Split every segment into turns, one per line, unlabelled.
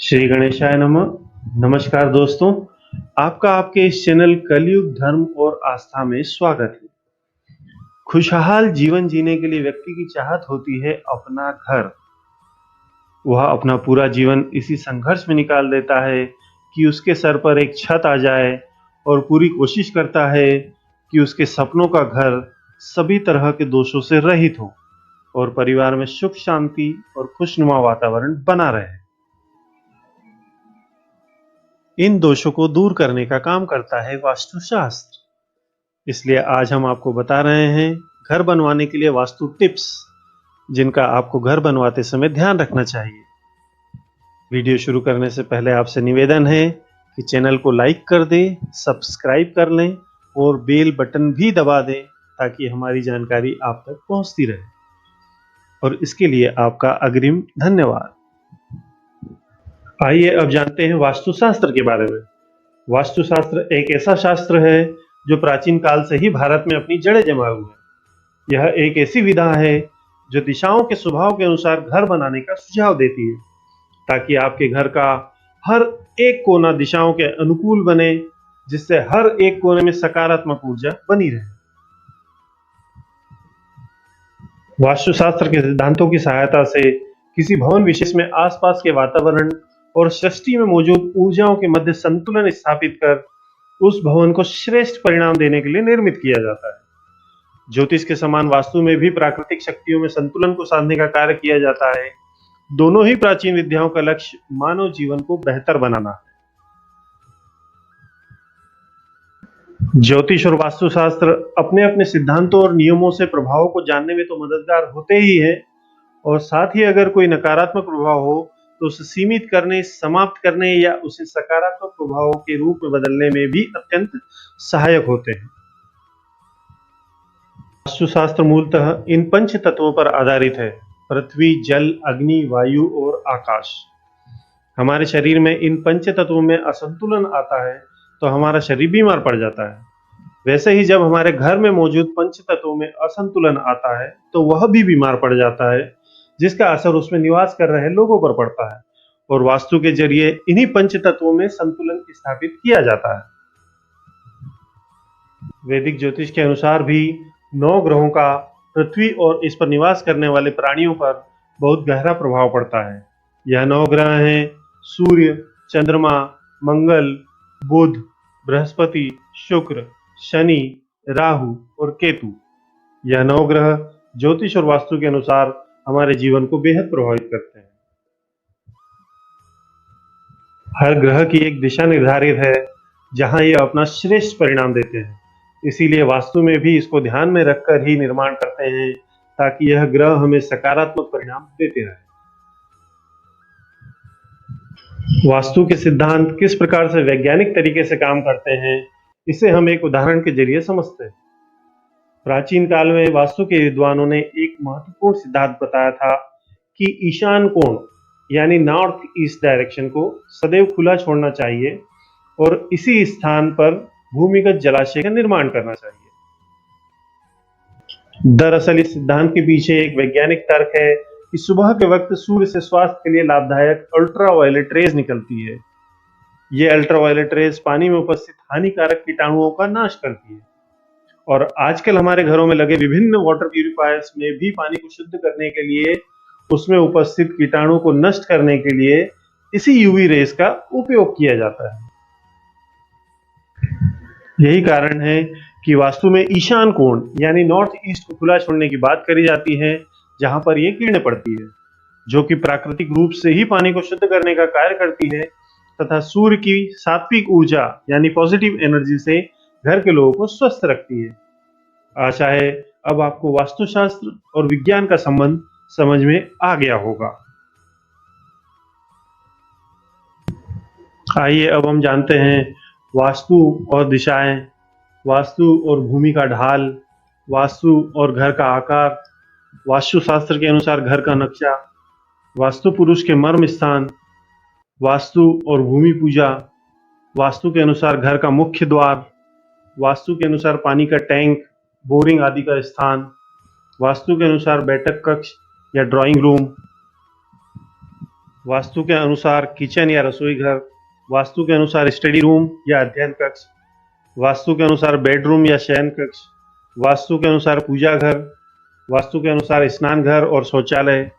श्री गणेशाय नमः। नमस्कार दोस्तों, आपका आपके इस चैनल कलयुग धर्म और आस्था में स्वागत है। खुशहाल जीवन जीने के लिए व्यक्ति की चाहत होती है अपना घर। वह अपना पूरा जीवन इसी संघर्ष में निकाल देता है कि उसके सर पर एक छत आ जाए और पूरी कोशिश करता है कि उसके सपनों का घर सभी तरह के दोषों से रहित हो और परिवार में सुख शांति और खुशनुमा वातावरण बना रहे। इन दोषों को दूर करने का काम करता है वास्तुशास्त्र। इसलिए आज हम आपको बता रहे हैं घर बनवाने के लिए वास्तु टिप्स, जिनका आपको घर बनवाते समय ध्यान रखना चाहिए। वीडियो शुरू करने से पहले आपसे निवेदन है कि चैनल को लाइक कर दें, सब्सक्राइब कर लें और बेल बटन भी दबा दें ताकि हमारी जानकारी आप तक पहुंचती रहे, और इसके लिए आपका अग्रिम धन्यवाद। आइए अब जानते हैं वास्तुशास्त्र के बारे में। वास्तुशास्त्र एक ऐसा शास्त्र है जो प्राचीन काल से ही भारत में अपनी जड़ें जमाए हुए है। यह एक ऐसी विधा है जो दिशाओं के स्वभाव के अनुसार घर बनाने का सुझाव देती है, ताकि आपके घर का हर एक कोना दिशाओं के अनुकूल बने, जिससे हर एक कोने में सकारात्मक ऊर्जा बनी रहे। वास्तुशास्त्र के सिद्धांतों की सहायता से किसी भवन विशेष में आसपास के वातावरण और सृष्टि में मौजूद ऊर्जाओं के मध्य संतुलन स्थापित कर उस भवन को श्रेष्ठ परिणाम देने के लिए निर्मित किया जाता है। ज्योतिष के समान वास्तु में भी प्राकृतिक शक्तियों में संतुलन को साधने का कार्य किया जाता है। दोनों ही प्राचीन विद्याओं का लक्ष्य मानव जीवन को बेहतर बनाना है। ज्योतिष और वास्तुशास्त्र अपने अपने सिद्धांतों और नियमों से प्रभावों को जानने में तो मददगार होते ही हैं, और साथ ही अगर कोई नकारात्मक प्रभाव हो तो उसे सीमित करने, समाप्त करने या उसे सकारात्मक प्रभावों के रूप में बदलने में भी अत्यंत सहायक होते हैं। वास्तुशास्त्र मूलतः इन पंच तत्वों पर आधारित है: पृथ्वी, जल, अग्नि, वायु और आकाश। हमारे शरीर में इन पंच तत्वों में असंतुलन आता है तो हमारा शरीर बीमार पड़ जाता है। वैसे ही जब हमारे घर में मौजूद पंच तत्वों में असंतुलन आता है तो वह भी बीमार पड़ जाता है, जिसका असर उसमें निवास कर रहे लोगों पर पड़ता है। और वास्तु के जरिए इन्हीं पंच तत्वों में संतुलन स्थापित किया जाता है। वैदिक ज्योतिष के अनुसार भी 9 ग्रहों का पृथ्वी और इस पर निवास करने वाले प्राणियों पर बहुत गहरा प्रभाव पड़ता है। यह 9 ग्रह हैं: सूर्य, चंद्रमा, मंगल, बुध, बृहस्पति, शुक्र, शनि, राहु और केतु। यह 9 ग्रह ज्योतिष और वास्तु के अनुसार हमारे जीवन को बेहद प्रभावित करते हैं। हर ग्रह की एक दिशा निर्धारित है जहां ये अपना श्रेष्ठ परिणाम देते हैं। इसीलिए वास्तु में भी इसको ध्यान में रखकर ही निर्माण करते हैं, ताकि यह ग्रह हमें सकारात्मक परिणाम देते रहे। वास्तु के सिद्धांत किस प्रकार से वैज्ञानिक तरीके से काम करते हैं, इसे हम एक उदाहरण के जरिए समझते हैं। प्राचीन काल में वास्तु के विद्वानों ने एक महत्वपूर्ण सिद्धांत बताया था कि ईशान कोण यानी नॉर्थ ईस्ट डायरेक्शन को सदैव खुला छोड़ना चाहिए और इसी स्थान पर भूमिगत जलाशय का निर्माण करना चाहिए। दरअसल इस सिद्धांत के पीछे एक वैज्ञानिक तर्क है कि सुबह के वक्त सूर्य से स्वास्थ्य के लिए लाभदायक अल्ट्रावायलेट रेज निकलती है। ये अल्ट्रावायलेट रेज पानी में उपस्थित हानिकारक कीटाणुओं का नाश करती है, और आजकल हमारे घरों में लगे विभिन्न वाटर प्यूरिफायर्स में भी पानी को शुद्ध करने के लिए, उसमें उपस्थित कीटाणु को नष्ट करने के लिए इसी यूवी रेस का उपयोग किया जाता है। यही कारण है कि वास्तु में ईशान कोण यानी नॉर्थ ईस्ट को खुला छोड़ने की बात करी जाती है, जहां पर ये किरणें पड़ती है, जो कि प्राकृतिक रूप से ही पानी को शुद्ध करने का कार्य करती है तथा सूर्य की सात्विक ऊर्जा यानी पॉजिटिव एनर्जी से घर के लोगों को स्वस्थ रखती है। आशा है अब आपको वास्तुशास्त्र और विज्ञान का संबंध समझ में आ गया होगा। आइए अब हम जानते हैं वास्तु और दिशाएं, वास्तु और भूमि का ढाल, वास्तु और घर का आकार, वास्तुशास्त्र के अनुसार घर का नक्शा, वास्तु पुरुष के मर्म स्थान, वास्तु और भूमि पूजा, वास्तु के अनुसार घर का मुख्य द्वार, वास्तु के अनुसार पानी का टैंक, बोरिंग आदि का स्थान, वास्तु के अनुसार बैठक कक्ष या ड्राइंग रूम, वास्तु के अनुसार किचन या रसोई घर, वास्तु के अनुसार स्टडी रूम या अध्ययन कक्ष, वास्तु के अनुसार बेडरूम या शयन कक्ष, वास्तु के अनुसार पूजा घर, वास्तु के अनुसार स्नान घर और शौचालय,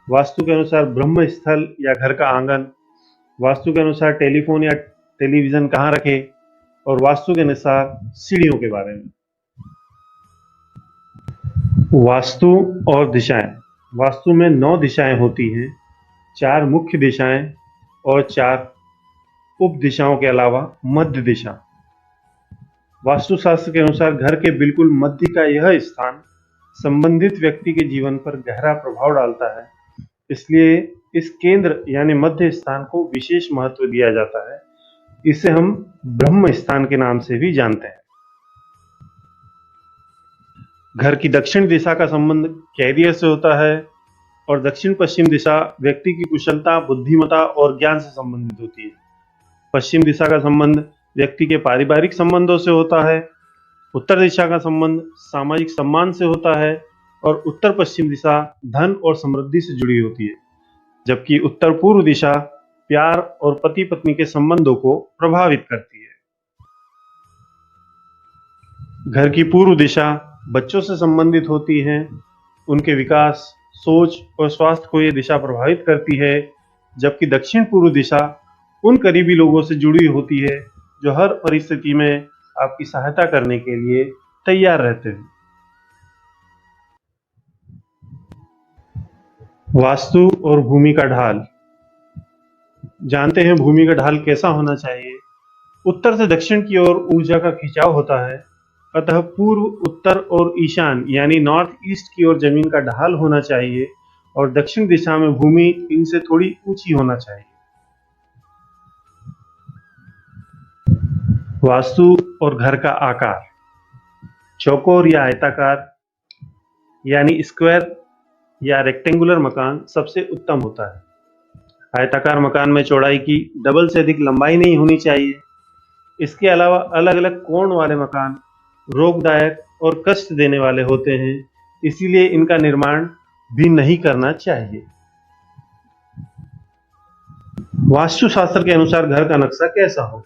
वास्तु के अनुसार ब्रह्म स्थल या घर का आंगन, वास्तु के अनुसार टेलीफोन या टेलीविजन कहाँ रखें, और वास्तु के अनुसार सीढ़ियों के बारे में। वास्तु और दिशाएं। वास्तु में 9 दिशाएं होती हैं, 4 मुख्य दिशाएं और 4 उप दिशाओं के अलावा मध्य दिशा। वास्तुशास्त्र के अनुसार घर के बिल्कुल मध्य का यह स्थान संबंधित व्यक्ति के जीवन पर गहरा प्रभाव डालता है, इसलिए इस केंद्र यानी मध्य स्थान को विशेष महत्व दिया जाता है। इसे हम ब्रह्म स्थान के नाम से भी जानते हैं। घर की दक्षिण दिशा का संबंध कैरियर से होता है और दक्षिण पश्चिम दिशा व्यक्ति की कुशलता, बुद्धिमत्ता और ज्ञान से संबंधित होती है। पश्चिम दिशा का संबंध व्यक्ति के पारिवारिक संबंधों से होता है। उत्तर दिशा का संबंध सामाजिक सम्मान से होता है और उत्तर पश्चिम दिशा धन और समृद्धि से जुड़ी होती है, जबकि उत्तर पूर्व दिशा प्यार और पति पत्नी के संबंधों को प्रभावित करती है। घर की पूर्व दिशा बच्चों से संबंधित होती है। उनके विकास, सोच और स्वास्थ्य को यह दिशा प्रभावित करती है, जबकि दक्षिण पूर्व दिशा उन करीबी लोगों से जुड़ी होती है जो हर परिस्थिति में आपकी सहायता करने के लिए तैयार रहते हैं। वास्तु और भूमि का ढाल। जानते हैं भूमि का ढाल कैसा होना चाहिए। उत्तर से दक्षिण की ओर ऊर्जा का खिंचाव होता है, अतः पूर्व, उत्तर और ईशान यानी नॉर्थ ईस्ट की ओर जमीन का ढाल होना चाहिए और दक्षिण दिशा में भूमि इनसे थोड़ी ऊंची होना चाहिए। वास्तु और घर का आकार। चौकोर या आयताकार यानी स्क्वायर या रेक्टेंगुलर मकान सबसे उत्तम होता है। आयताकार मकान में चौड़ाई की डबल से अधिक लंबाई नहीं होनी चाहिए। इसके अलावा अलग अलग कोण वाले मकान रोगदायक और कष्ट देने वाले होते हैं, इसीलिए इनका निर्माण भी नहीं करना चाहिए। वास्तुशास्त्र के अनुसार घर का नक्शा कैसा हो।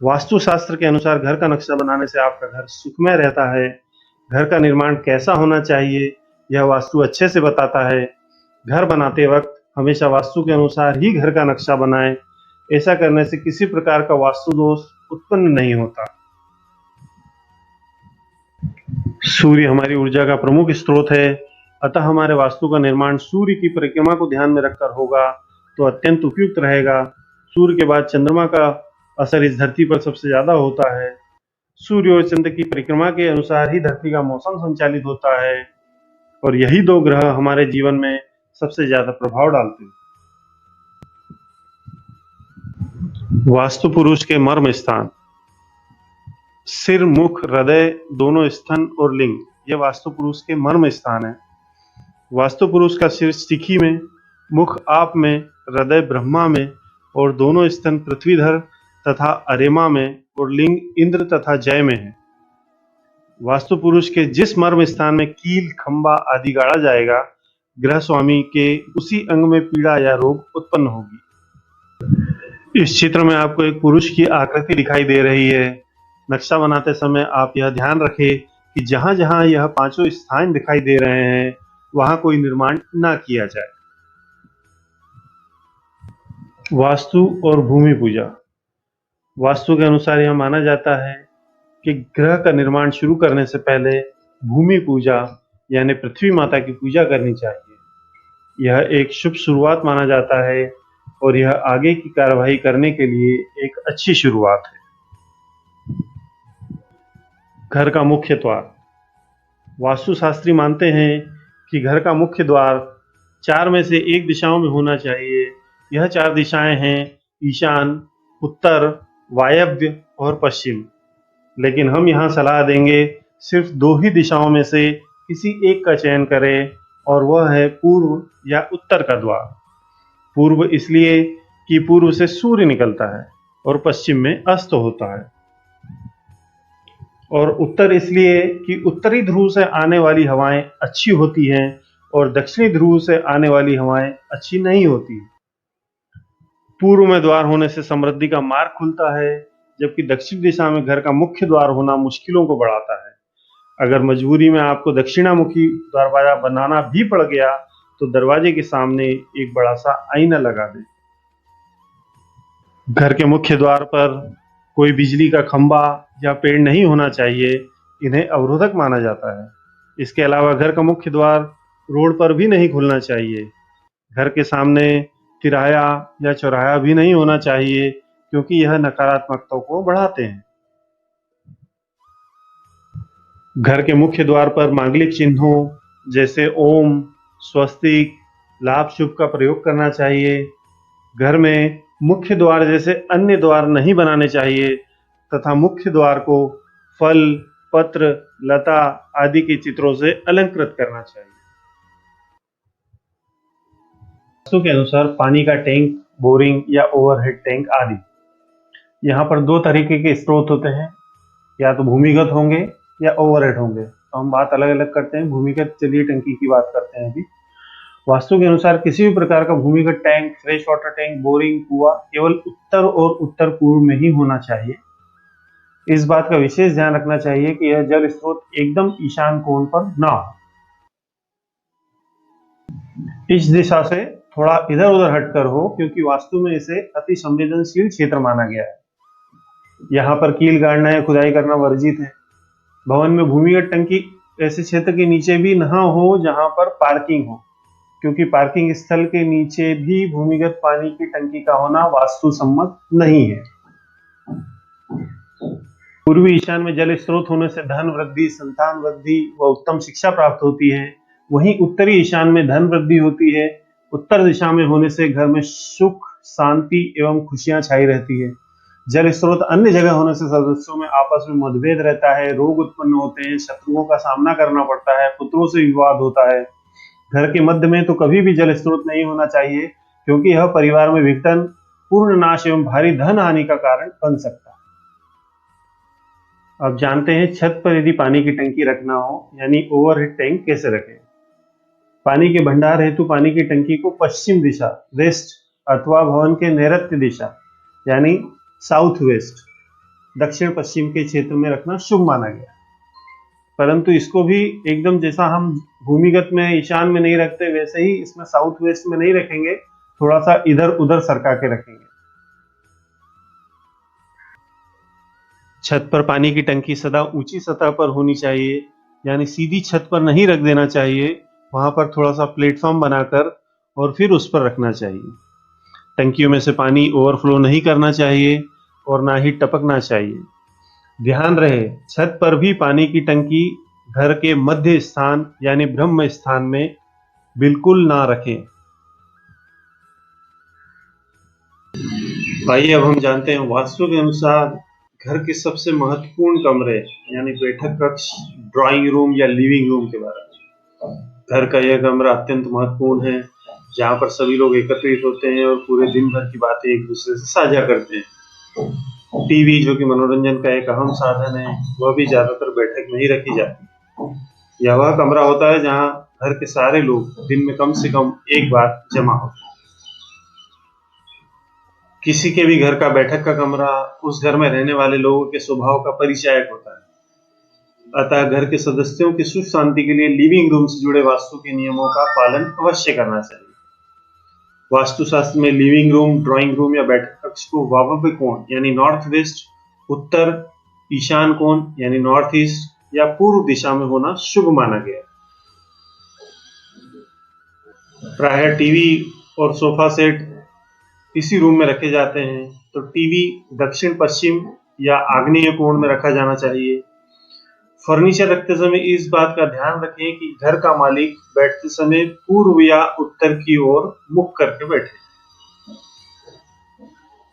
वास्तुशास्त्र के अनुसार घर का नक्शा बनाने से आपका घर सुखमय रहता है। घर का निर्माण कैसा होना चाहिए यह वास्तु अच्छे से बताता है। घर बनाते वक्त हमेशा वास्तु के अनुसार ही घर का नक्शा बनाएं। ऐसा करने से किसी प्रकार का वास्तु दोष उत्पन्न नहीं होता। सूर्य हमारी ऊर्जा का प्रमुख स्रोत है, अतः हमारे वास्तु का निर्माण सूर्य की परिक्रमा को ध्यान में रखकर होगा तो अत्यंत उपयुक्त रहेगा। सूर्य के बाद चंद्रमा का असर इस धरती पर सबसे ज्यादा होता है। सूर्य और चंद्र की परिक्रमा के अनुसार ही धरती का मौसम संचालित होता है और यही 2 ग्रह हमारे जीवन में सबसे ज्यादा प्रभाव डालते हैं। वास्तु पुरुष के मर्म स्थान। सिर, मुख, हृदय, दोनों स्तन और लिंग यह वास्तु पुरुष के मर्म स्थान है। वास्तु पुरुष का सिर स्थिति में, मुख आप में, हृदय ब्रह्मा में और दोनों स्तन पृथ्वीधर तथा अरेमा में और लिंग इंद्र तथा जय में है। वास्तु पुरुष के जिस मर्म स्थान में कील, खंबा आदि गाड़ा जाएगा, ग्रह स्वामी के उसी अंग में पीड़ा या रोग उत्पन्न होगी। इस चित्र में आपको एक पुरुष की आकृति दिखाई दे रही है। नक्शा बनाते समय आप यह ध्यान रखें कि जहां जहां यह 5 स्थान दिखाई दे रहे हैं वहां कोई निर्माण ना किया जाए। वास्तु और भूमि पूजा। वास्तु के अनुसार यह माना जाता है कि ग्रह का निर्माण शुरू करने से पहले भूमि पूजा यानी पृथ्वी माता की पूजा करनी चाहिए। यह एक शुभ शुरुआत माना जाता है और यह आगे की कार्यवाही करने के लिए एक अच्छी शुरुआत है। घर का मुख्य द्वार। वास्तुशास्त्री मानते हैं कि घर का मुख्य द्वार 4 में से 1 दिशाओं में होना चाहिए। यह 4 दिशाएं हैं ईशान, उत्तर, वायव्य और पश्चिम। लेकिन हम यहाँ सलाह देंगे सिर्फ 2 ही दिशाओं में से किसी एक का चयन करें और वह है पूर्व या उत्तर का द्वार। पूर्व इसलिए कि पूर्व से सूर्य निकलता है और पश्चिम में अस्त होता है, और उत्तर इसलिए कि उत्तरी ध्रुव से आने वाली हवाएं अच्छी होती हैं और दक्षिणी ध्रुव से आने वाली हवाएं अच्छी नहीं होती। पूर्व में द्वार होने से समृद्धि का मार्ग खुलता है, जबकि दक्षिण दिशा में घर का मुख्य द्वार होना मुश्किलों को बढ़ाता है। अगर मजबूरी में आपको दक्षिणामुखी दरवाजा बनाना भी पड़ गया, तो दरवाजे के सामने एक बड़ा सा आईना लगा दें। घर के मुख्य द्वार पर कोई बिजली का खंभा या पेड़ नहीं होना चाहिए, इन्हें अवरोधक माना जाता है। इसके अलावा घर का मुख्य द्वार रोड पर भी नहीं खुलना चाहिए। घर के सामने तिराया या चौराहा भी नहीं होना चाहिए, क्योंकि यह नकारात्मकता को बढ़ाते हैं। घर के मुख्य द्वार पर मांगलिक चिन्हों जैसे ओम, स्वस्तिक, लाभ शुभ का प्रयोग करना चाहिए। घर में मुख्य द्वार जैसे अन्य द्वार नहीं बनाने चाहिए तथा मुख्य द्वार को फल, पत्र, लता आदि के चित्रों से अलंकृत करना चाहिए। वास्तु के अनुसार पानी का टैंक, बोरिंग या ओवरहेड टैंक आदि। यहाँ पर दो तरीके के स्रोत होते हैं, या तो भूमिगत होंगे या ओवरहेड होंगे। तो हम बात अलग अलग करते हैं। भूमिगत, चलिए टंकी की बात करते हैं अभी। वास्तु के अनुसार किसी भी प्रकार का भूमिगत tank, fresh water tank, boring, कुआं केवल उत्तर और उत्तर पूर्व में ही होना चाहिए। इस बात का विशेष ध्यान रखना चाहिए कि यह जल स्रोत एकदम ईशान कोण पर ना हो। इस दिशा से थोड़ा इधर उधर हटकर हो, क्योंकि वास्तु में इसे अति संवेदनशील क्षेत्र माना गया है। यहाँ पर कील गाड़ना या खुदाई करना वर्जित है। भवन में भूमिगत टंकी ऐसे क्षेत्र के नीचे भी न हो जहां पर पार्किंग हो, क्योंकि पार्किंग स्थल के नीचे भी भूमिगत पानी की टंकी का होना वास्तु सम्मत नहीं है। पूर्वी ईशान में जल स्रोत होने से धन वृद्धि, संतान वृद्धि व उत्तम शिक्षा प्राप्त होती है। वहीं उत्तरी ईशान में धन वृद्धि होती है। उत्तर दिशा में होने से घर में सुख, शांति एवं खुशियां छाई रहती है। जल स्रोत अन्य जगह होने से सदस्यों में आपस में मतभेद रहता है, रोग उत्पन्न होते हैं, शत्रुओं का सामना करना पड़ता है, पुत्रों से विवाद होता है। घर के मध्य में तो कभी भी जल स्रोत नहीं होना चाहिए, क्योंकि यह परिवार में विघटन, पूर्ण नाश एवं भारी धन हानि का कारण बन सकता है। अब जानते हैं छत पर यदि पानी की टंकी रखना हो, यानी ओवरहेड टैंक, कैसे रखें। पानी के भंडार हेतु पानी की टंकी को पश्चिम दिशा, वेस्ट, अथवा भवन के नैऋत्य दिशा यानी साउथ वेस्ट, दक्षिण पश्चिम के क्षेत्र में रखना शुभ माना गया। परंतु इसको भी एकदम जैसा हम भूमिगत में ईशान में नहीं रखते, वैसे ही इसमें साउथ वेस्ट में नहीं रखेंगे, थोड़ा सा इधर उधर सरका के रखेंगे। छत पर पानी की टंकी सदा ऊंची सतह पर होनी चाहिए, यानी सीधी छत पर नहीं रख देना चाहिए। वहां पर थोड़ा सा प्लेटफॉर्म बनाकर और फिर उस पर रखना चाहिए। टंकियों में से पानी ओवरफ्लो नहीं करना चाहिए और ना ही टपकना चाहिए। ध्यान रहे, छत पर भी पानी की टंकी घर के मध्य स्थान यानी ब्रह्म स्थान में बिल्कुल ना रखें। आइए अब हम जानते हैं वास्तु के अनुसार घर के सबसे महत्वपूर्ण कमरे यानी बैठक कक्ष, ड्राइंग रूम या लिविंग रूम के बारे में। घर का यह कमरा अत्यंत महत्वपूर्ण है, जहाँ पर सभी लोग एकत्रित होते हैं और पूरे दिन भर की बातें एक दूसरे से साझा करते हैं। टीवी, जो कि मनोरंजन का एक अहम साधन है, वह भी ज्यादातर बैठक में ही रखी जाती है। यह वह कमरा होता है जहाँ घर के सारे लोग दिन में कम से कम एक बार जमा होते हैं। किसी के भी घर का बैठक का कमरा उस घर में रहने वाले लोगों के स्वभाव का परिचायक होता है। अतः घर के सदस्यों की सुख शांति के लिए लिविंग रूम से जुड़े वास्तु के नियमों का पालन अवश्य करना चाहिए। वास्तुशास्त्र में लिविंग रूम, ड्राइंग रूम या बैठक कक्ष को वायव्य कोण यानी नॉर्थ वेस्ट, उत्तर ईशान कोण यानी नॉर्थ ईस्ट या पूर्व दिशा में होना शुभ माना गया। प्रायः टीवी और सोफा सेट इसी रूम में रखे जाते हैं, तो टीवी दक्षिण पश्चिम या आग्नेय कोण में रखा जाना चाहिए। फर्नीचर रखते समय इस बात का ध्यान रखें कि घर का मालिक बैठते समय पूर्व या उत्तर की ओर मुख करके बैठे।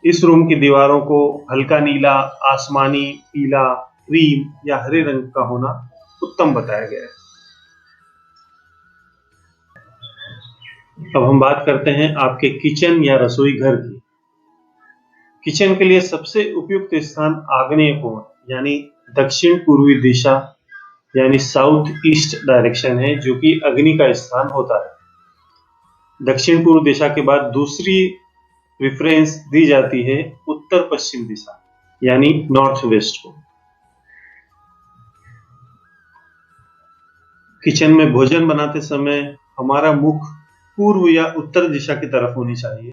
इस रूम की दीवारों को हल्का नीला, आसमानी, पीला, क्रीम या हरे रंग का होना उत्तम बताया गया है। अब हम बात करते हैं आपके किचन या रसोई घर की। किचन के लिए सबसे उपयुक्त स्थान आग्नेय कोण यानी दक्षिण पूर्वी दिशा यानी साउथ ईस्ट डायरेक्शन है, जो कि अग्नि का स्थान होता है। दक्षिण पूर्व दिशा के बाद दूसरी प्रेफरेंस दी जाती है उत्तर पश्चिम दिशा यानी नॉर्थ वेस्ट को। किचन में भोजन बनाते समय हमारा मुख पूर्व या उत्तर दिशा की तरफ होनी चाहिए।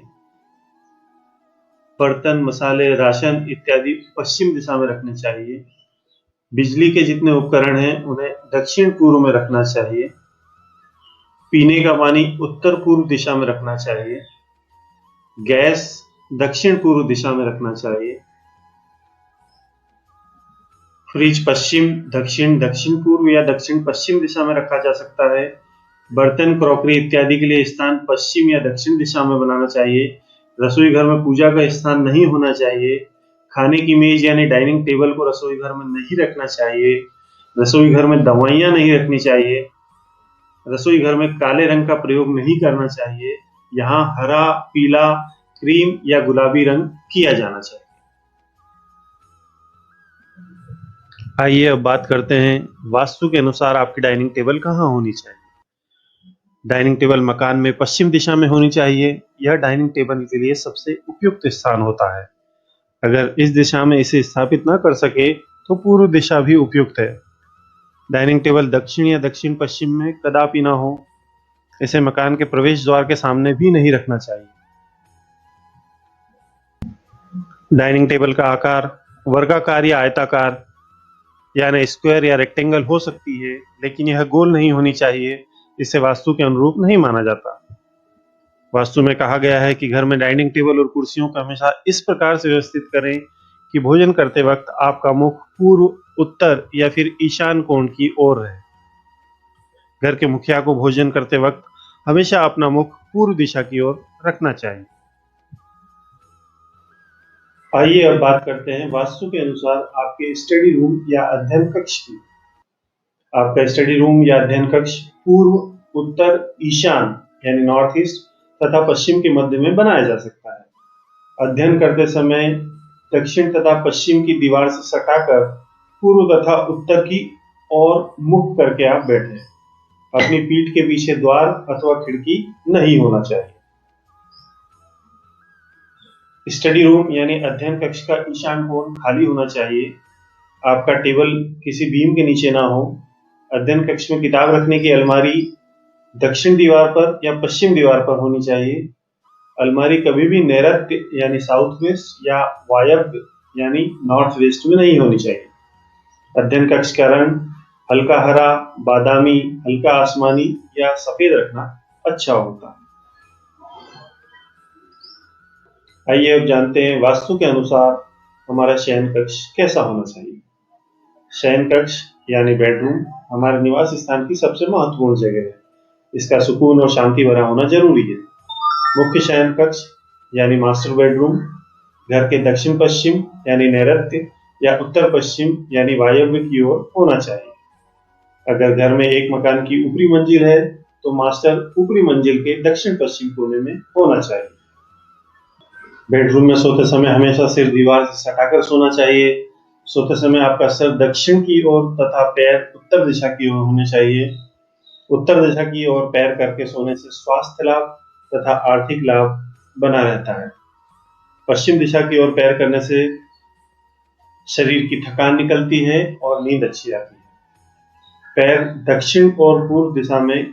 बर्तन, मसाले, राशन इत्यादि पश्चिम दिशा में रखने चाहिए। बिजली के जितने उपकरण हैं उन्हें दक्षिण पूर्व में रखना चाहिए। पीने का पानी उत्तर पूर्व दिशा में रखना चाहिए। गैस दक्षिण पूर्व दिशा में रखना चाहिए। फ्रिज पश्चिम, दक्षिण, दक्षिण पूर्व या दक्षिण पश्चिम दिशा में रखा जा सकता है। बर्तन, क्रॉकरी इत्यादि के लिए स्थान पश्चिम या दक्षिण दिशा में बनाना चाहिए। रसोई घर में पूजा का स्थान नहीं होना चाहिए। खाने की मेज यानी डाइनिंग टेबल को रसोई घर में नहीं रखना चाहिए। रसोई घर में दवाइयां नहीं रखनी चाहिए। रसोई घर में काले रंग का प्रयोग नहीं करना चाहिए। यहाँ हरा, पीला, क्रीम या गुलाबी रंग किया जाना चाहिए। आइए अब बात करते हैं वास्तु के अनुसार आपकी डाइनिंग टेबल कहाँ होनी चाहिए। डाइनिंग टेबल मकान में पश्चिम दिशा में होनी चाहिए। यह डाइनिंग टेबल के लिए सबसे उपयुक्त स्थान होता है। अगर इस दिशा में इसे स्थापित न कर सके तो पूर्व दिशा भी उपयुक्त है। डाइनिंग टेबल दक्षिण या दक्षिण पश्चिम में कदापि ना हो। इसे मकान के प्रवेश द्वार के सामने भी नहीं रखना चाहिए। डाइनिंग टेबल का आकार वर्गाकार या आयताकार यानी स्क्वायर या रेक्टेंगल हो सकती है, लेकिन यह गोल नहीं होनी चाहिए। इसे वास्तु के अनुरूप नहीं माना जाता। वास्तु में कहा गया है कि घर में डाइनिंग टेबल और कुर्सियों को हमेशा इस प्रकार से व्यवस्थित करें कि भोजन करते वक्त आपका मुख पूर्व, उत्तर या फिर ईशान कोण की ओर रहे। घर के मुखिया को भोजन करते वक्त हमेशा अपना मुख पूर्व दिशा की ओर रखना चाहिए। आइए अब बात करते हैं वास्तु के अनुसार आपके स्टडी रूम या अध्ययन कक्ष की। आपका स्टडी रूम या अध्ययन कक्ष पूर्व, उत्तर, ईशान यानी नॉर्थ ईस्ट तथा पश्चिम के मध्य में बनाया जा सकता है। अध्ययन करते समय दक्षिण तथा पश्चिम की दीवार से सटाकर पूर्व तथा उत्तर की ओर मुख करके आप बैठे। अपनी पीठ के पीछे द्वार अथवा खिड़की नहीं होना चाहिए। स्टडी रूम यानी अध्ययन कक्ष का ईशान कोण खाली होना चाहिए। आपका टेबल किसी बीम के नीचे ना हो। अध्ययन कक्ष में किताब रखने की अलमारी दक्षिण दीवार पर या पश्चिम दीवार पर होनी चाहिए। अलमारी कभी भी नैऋत्य यानी साउथ वेस्ट या वायव्य यानी नॉर्थ वेस्ट में नहीं होनी चाहिए। अध्ययन कक्ष का रंग हल्का हरा, बादामी, हल्का आसमानी या सफेद रखना अच्छा होता है। आइए अब जानते हैं वास्तु के अनुसार हमारा शयन कक्ष कैसा होना चाहिए। शयन कक्ष यानी बेडरूम हमारे निवास स्थान की सबसे महत्वपूर्ण जगह है। इसका सुकून और शांति भरा होना जरूरी है। मुख्य शयन कक्ष यानी मास्टर बेडरूम घर के दक्षिण पश्चिम यानी नैऋत्य या उत्तर पश्चिम यानी वायव्य की ओर होना चाहिए। अगर घर में एक मकान की ऊपरी मंजिल है तो मास्टर ऊपरी मंजिल के दक्षिण पश्चिम कोने में होना चाहिए। बेडरूम में सोते समय हमेशा सिर दीवार से सटाकर सोना चाहिए। सोते समय आपका सिर दक्षिण की ओर तथा पैर उत्तर दिशा की ओर होने चाहिए। उत्तर दिशा की ओर पैर करके सोने से स्वास्थ्य लाभ तथा आर्थिक लाभ बना रहता है। पश्चिम दिशा की ओर पैर करने से शरीर की थकान निकलती है और नींद अच्छी आती है। पैर दक्षिण और पूर्व दिशा में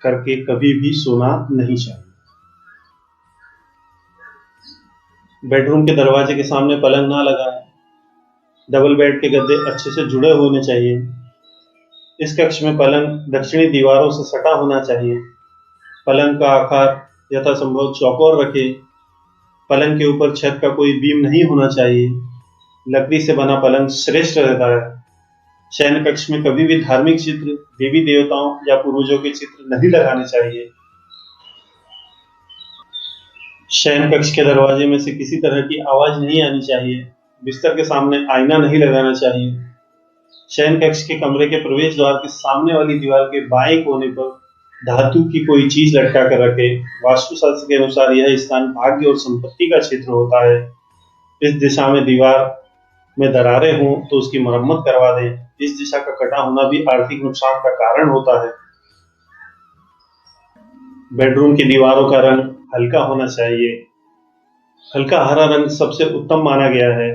करके कभी भी सोना नहीं चाहिए। बेडरूम के दरवाजे के सामने पलंग ना लगाएं। डबल बेड के गद्दे अच्छे से जुड़े होने चाहिए। इस कक्ष में पलंग दक्षिणी दीवारों से सटा होना चाहिए। पलंग का आकार यथासंभव चौकोर रखें। पलंग के ऊपर छत का कोई बीम नहीं होना चाहिए। लकड़ी से बना पलंग श्रेष्ठ रहता है। शयन कक्ष में कभी भी धार्मिक चित्र, देवी देवताओं या पूर्वजों के चित्र नहीं लगाने चाहिए। शयन कक्ष के दरवाजे में से किसी तरह की आवाज नहीं आनी चाहिए। बिस्तर के सामने आईना नहीं लगाना चाहिए। शयन कक्ष के कमरे के प्रवेश द्वार के सामने वाली दीवार के बाएं कोने पर धातु की कोई चीज लटका कर रखे। वास्तुशास्त्र के अनुसार यह स्थान भाग्य और संपत्ति का क्षेत्र होता है। इस दिशा में दीवार में दरारें हों तो उसकी मरम्मत करवा दें। इस दिशा का कटा होना भी आर्थिक नुकसान का कारण होता है। बेडरूम की दीवारों का रंग हल्का होना चाहिए। हल्का हरा रंग सबसे उत्तम माना गया है।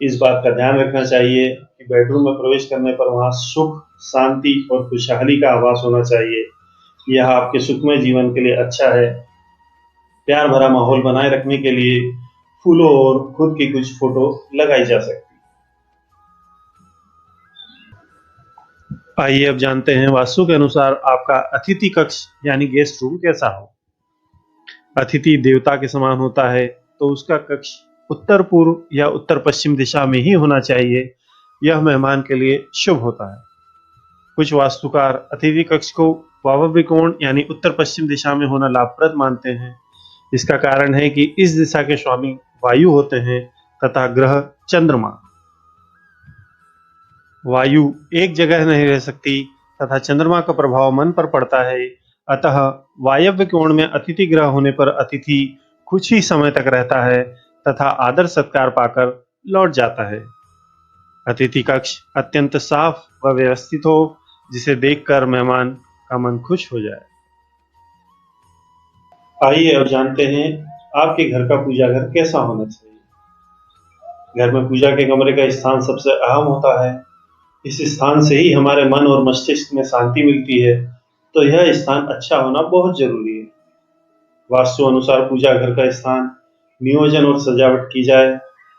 इस बात का ध्यान रखना चाहिए कि बेडरूम में प्रवेश करने पर वहां सुख, शांति और खुशहाली का आभास होना चाहिए। यह आपके सुखमय जीवन के लिए अच्छा है। प्यार भरा माहौल बनाए रखने के लिए फूलों और खुद की कुछ फोटो लगाई जा सकती है। आइए अब जानते हैं वास्तु के अनुसार आपका अतिथि कक्ष यानी गेस्ट रूम कैसा हो। अतिथि देवता के समान होता है, तो उसका कक्ष उत्तर पूर्व या उत्तर पश्चिम दिशा में ही होना चाहिए। यह मेहमान के लिए शुभ होता है। कुछ वास्तुकार अतिथि कक्ष को वायव्य कोण यानी उत्तर पश्चिम दिशा में होना लाभप्रद मानते हैं। इसका कारण है कि इस दिशा के स्वामी वायु होते हैं तथा ग्रह चंद्रमा। वायु एक जगह नहीं रह सकती तथा चंद्रमा का प्रभाव मन पर पड़ता है। अतः वायव्य कोण में अतिथि ग्रह होने पर अतिथि कुछ ही समय तक रहता है तथा आदर सत्कार पाकर लौट जाता है। अतिथि कक्ष अत्यंत साफ व व्यवस्थित हो, जिसे देखकर मेहमान का मन खुश हो जाए। आइए अब जानते हैं आपके घर का पूजा घर कैसा होना चाहिए। घर में पूजा के कमरे का स्थान सबसे अहम होता है। इस स्थान से ही हमारे मन और मस्तिष्क में शांति मिलती है, तो यह स्थान अच्छा होना बहुत जरूरी है। वास्तु अनुसार पूजा घर का स्थान नियोजन और सजावट की जाए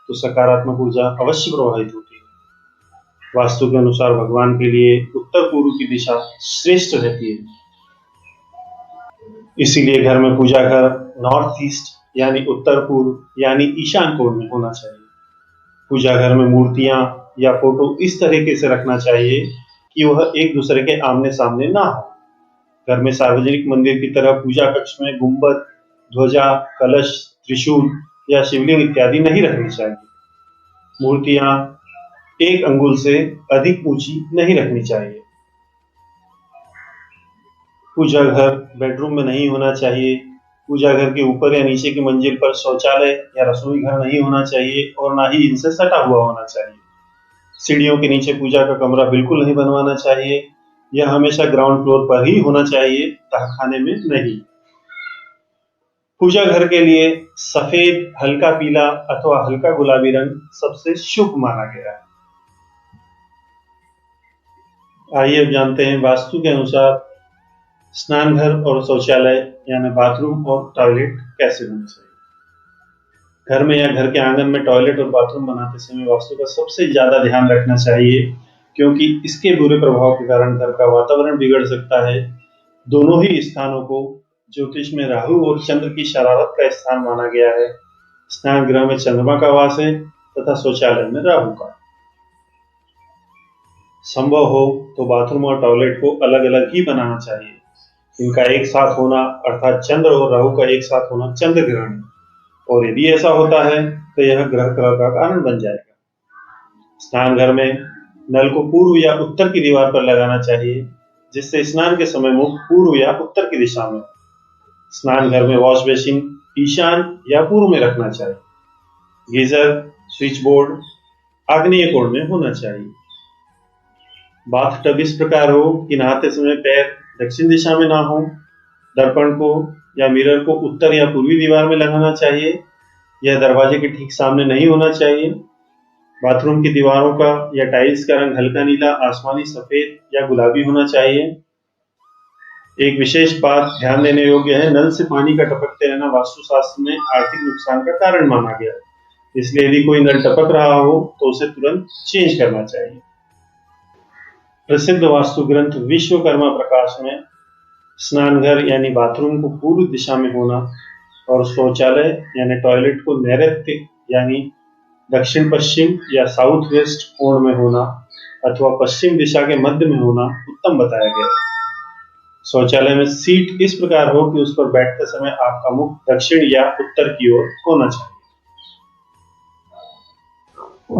तो सकारात्मक ऊर्जा अवश्य प्रवाहित होती है। वास्तु के अनुसार भगवान के लिए उत्तर पूर्व की दिशा श्रेष्ठ रहती है। इसीलिए घर में पूजा घर नॉर्थ ईस्ट यानी उत्तर पूर्व यानी ईशान कोण में होना चाहिए। पूजा घर में मूर्तियां या फोटो इस तरीके से रखना चाहिए कि वह एक दूसरे के आमने सामने ना हो। घर में सार्वजनिक मंदिर की तरह पूजा कक्ष में गुंबद, ध्वजा, कलश, त्रिशूल या शिवलिंग इत्यादि नहीं रखनी चाहिए। मूर्तियां एक अंगुल से अधिक ऊंची नहीं रखनी चाहिए। पूजा घर बेडरूम में नहीं होना चाहिए। पूजा घर के ऊपर या नीचे की मंजिल पर शौचालय या रसोई घर नहीं होना चाहिए और ना ही इनसे सटा हुआ होना चाहिए। सीढ़ियों के नीचे पूजा का कमरा बिल्कुल नहीं बनवाना चाहिए। यह हमेशा ग्राउंड फ्लोर पर ही होना चाहिए, तहखाने में नहीं। पूजा घर के लिए सफेद, हल्का पीला अथवा हल्का गुलाबी रंग सबसे शुभ माना गया है। आइए अब जानते हैं वास्तु के अनुसार स्नान घर और शौचालय यानी बाथरूम और टॉयलेट कैसे होना चाहिए। घर में या घर के आंगन में टॉयलेट और बाथरूम बनाते समय वास्तु का सबसे ज्यादा ध्यान रखना चाहिए, क्योंकि इसके बुरे प्रभाव के कारण घर का वातावरण बिगड़ सकता है। दोनों ही स्थानों को ज्योतिष में राहु और चंद्र की शरारत का स्थान माना गया है। स्नान गृह में चंद्रमा का वास है तथा शौचालय में राहु का। संभव हो तो बाथरूम और टॉयलेट को अलग अलग ही बनाना चाहिए। इनका एक साथ होना अर्थात चंद्र और राहु का एक साथ होना चंद्र ग्रहण है, और यदि ऐसा होता है तो यह ग्रह कलह का कारण बन जाएगा। स्नान घर में नल को पूर्व या उत्तर की दीवार पर लगाना चाहिए, जिससे स्नान के समय मुख पूर्व या उत्तर की दिशा में हो। स्नान घर में वॉश बेसिन ईशान या पूर्व में रखना चाहिए। गीजर, स्विच बोर्ड आग्नेय कोण में होना चाहिए। बाथ टब इस प्रकार हो कि नहाते समय पैर दक्षिण दिशा में ना हो। दर्पण को या मिरर को उत्तर या पूर्वी दीवार में लगाना चाहिए। यह दरवाजे के ठीक सामने नहीं होना चाहिए। बाथरूम की दीवारों का या टाइल्स का रंग हल्का नीला, आसमानी, सफेद या गुलाबी होना चाहिए। एक विशेष बात ध्यान देने योग्य है, नल से पानी का टपकते रहना वास्तुशास्त्र में आर्थिक नुकसान का कारण माना गया है। इसलिए यदि कोई नल टपक रहा हो तो उसे तुरंत चेंज करना चाहिए। प्रसिद्ध वास्तु ग्रंथ विश्वकर्मा प्रकाश में स्नान घर यानी बाथरूम को पूर्व दिशा में होना और शौचालय यानी टॉयलेट को नैऋत्य यानी दक्षिण पश्चिम या साउथ वेस्ट कोण में होना अथवा पश्चिम दिशा के मध्य में होना उत्तम बताया गया है। शौचालय में सीट इस प्रकार हो कि उस पर बैठते समय आपका मुख दक्षिण या उत्तर की ओर होना चाहिए।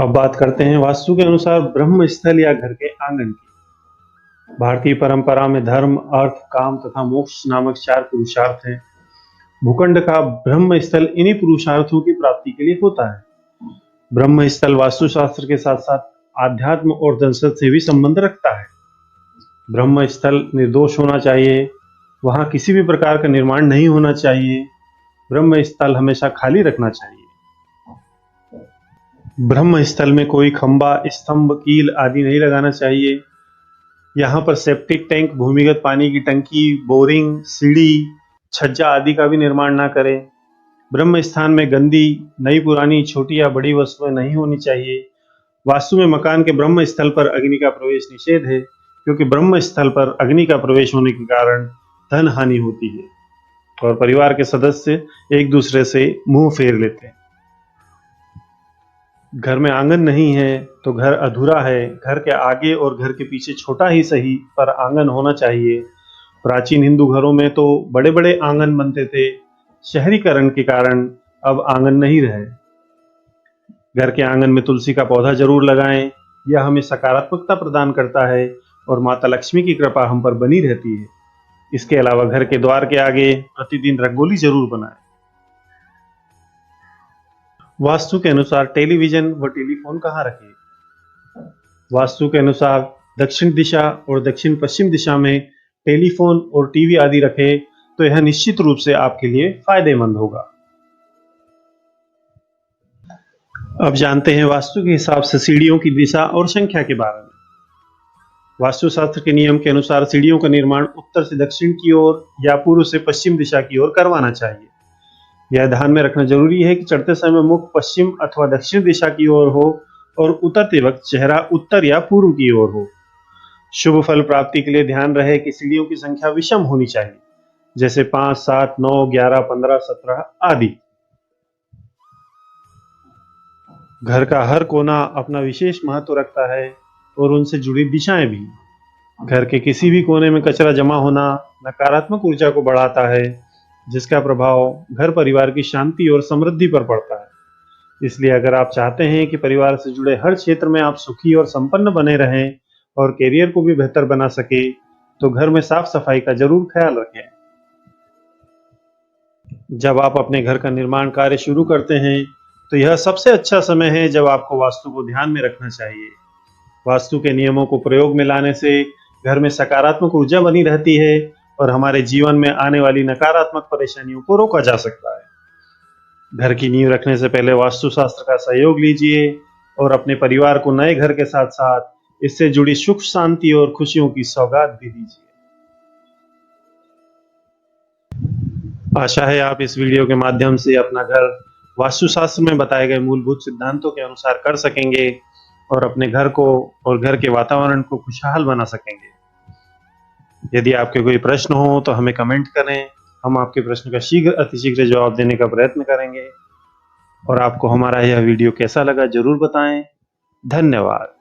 अब बात करते हैं वास्तु के अनुसार ब्रह्म स्थल या घर के आंगन की। भारतीय परंपरा में धर्म, अर्थ, काम तथा मोक्ष नामक 4 पुरुषार्थ हैं। भूखंड का ब्रह्म स्थल इन्हीं पुरुषार्थों की प्राप्ति के लिए होता है। ब्रह्म स्थल वास्तुशास्त्र के साथ साथ आध्यात्म और दर्शन से भी संबंध रखता है। ब्रह्म स्थल निर्दोष होना चाहिए। वहां किसी भी प्रकार का निर्माण नहीं होना चाहिए। ब्रह्म स्थल हमेशा खाली रखना चाहिए। ब्रह्म स्थल में कोई खंबा, स्तंभ, कील आदि नहीं लगाना चाहिए। यहाँ पर सेप्टिक टैंक, भूमिगत पानी की टंकी, बोरिंग, सीढ़ी, छज्जा आदि का भी निर्माण ना करें। ब्रह्म स्थान में गंदी, नई पुरानी, छोटी या बड़ी वस्तुएं नहीं होनी चाहिए। वास्तु में मकान के ब्रह्म स्थल पर अग्नि का प्रवेश निषेध है, क्योंकि ब्रह्म स्थल पर अग्नि का प्रवेश होने के कारण धन हानि होती है और परिवार के सदस्य एक दूसरे से मुंह फेर लेते हैं। घर में आंगन नहीं है तो घर अधूरा है। घर के आगे और घर के पीछे छोटा ही सही पर आंगन होना चाहिए। प्राचीन हिंदू घरों में तो बड़े बड़े आंगन बनते थे। शहरीकरण के कारण अब आंगन नहीं रहे। घर के आंगन में तुलसी का पौधा जरूर लगाएं। यह हमें सकारात्मकता प्रदान करता है और माता लक्ष्मी की कृपा हम पर बनी रहती है। इसके अलावा घर के द्वार के आगे प्रतिदिन रंगोली जरूर बनाएं। वास्तु के अनुसार टेलीविजन व टेलीफोन कहाँ रखें? वास्तु के अनुसार दक्षिण दिशा और दक्षिण पश्चिम दिशा में टेलीफोन और टीवी आदि रखें तो यह निश्चित रूप से आपके लिए फायदेमंद होगा। अब जानते हैं वास्तु के हिसाब से सीढ़ियों की दिशा और संख्या के बारे में। वास्तुशास्त्र के नियम के अनुसार सीढ़ियों का निर्माण उत्तर से दक्षिण की ओर या पूर्व से पश्चिम दिशा की ओर करवाना चाहिए। यह ध्यान में रखना जरूरी है कि चढ़ते समय मुख पश्चिम अथवा दक्षिण दिशा की ओर हो और उतरते वक्त चेहरा उत्तर या पूर्व की ओर हो। शुभ फल प्राप्ति के लिए ध्यान रहे कि सीढ़ियों की संख्या विषम होनी चाहिए, जैसे 5, 7, 9, 11, 15, 17 आदि। घर का हर कोना अपना विशेष महत्व रखता है और उनसे जुड़ी दिशाएं भी। घर के किसी भी कोने में कचरा जमा होना नकारात्मक ऊर्जा को बढ़ाता है, जिसका प्रभाव घर परिवार की शांति और समृद्धि पर पड़ता है। इसलिए अगर आप चाहते हैं कि परिवार से जुड़े हर क्षेत्र में आप सुखी और संपन्न बने रहें और करियर को भी बेहतर बना सके, तो घर में साफ सफाई का जरूर ख्याल रखें। जब आप अपने घर का निर्माण कार्य शुरू करते हैं तो यह सबसे अच्छा समय है जब आपको वास्तु को ध्यान में रखना चाहिए। वास्तु के नियमों को प्रयोग में लाने से घर में सकारात्मक ऊर्जा बनी रहती है और हमारे जीवन में आने वाली नकारात्मक परेशानियों को रोका जा सकता है। घर की नींव रखने से पहले वास्तुशास्त्र का सहयोग लीजिए और अपने परिवार को नए घर के साथ साथ इससे जुड़ी सुख, शांति और खुशियों की सौगात भी दीजिए। आशा है आप इस वीडियो के माध्यम से अपना घर वास्तुशास्त्र में बताए गए मूलभूत सिद्धांतों के अनुसार कर सकेंगे और अपने घर को और घर के वातावरण को खुशहाल बना सकेंगे। यदि आपके कोई प्रश्न हो तो हमें कमेंट करें। हम आपके प्रश्न का शीघ्र अतिशीघ्र जवाब देने का प्रयत्न करेंगे। और आपको हमारा यह वीडियो कैसा लगा जरूर बताएं। धन्यवाद।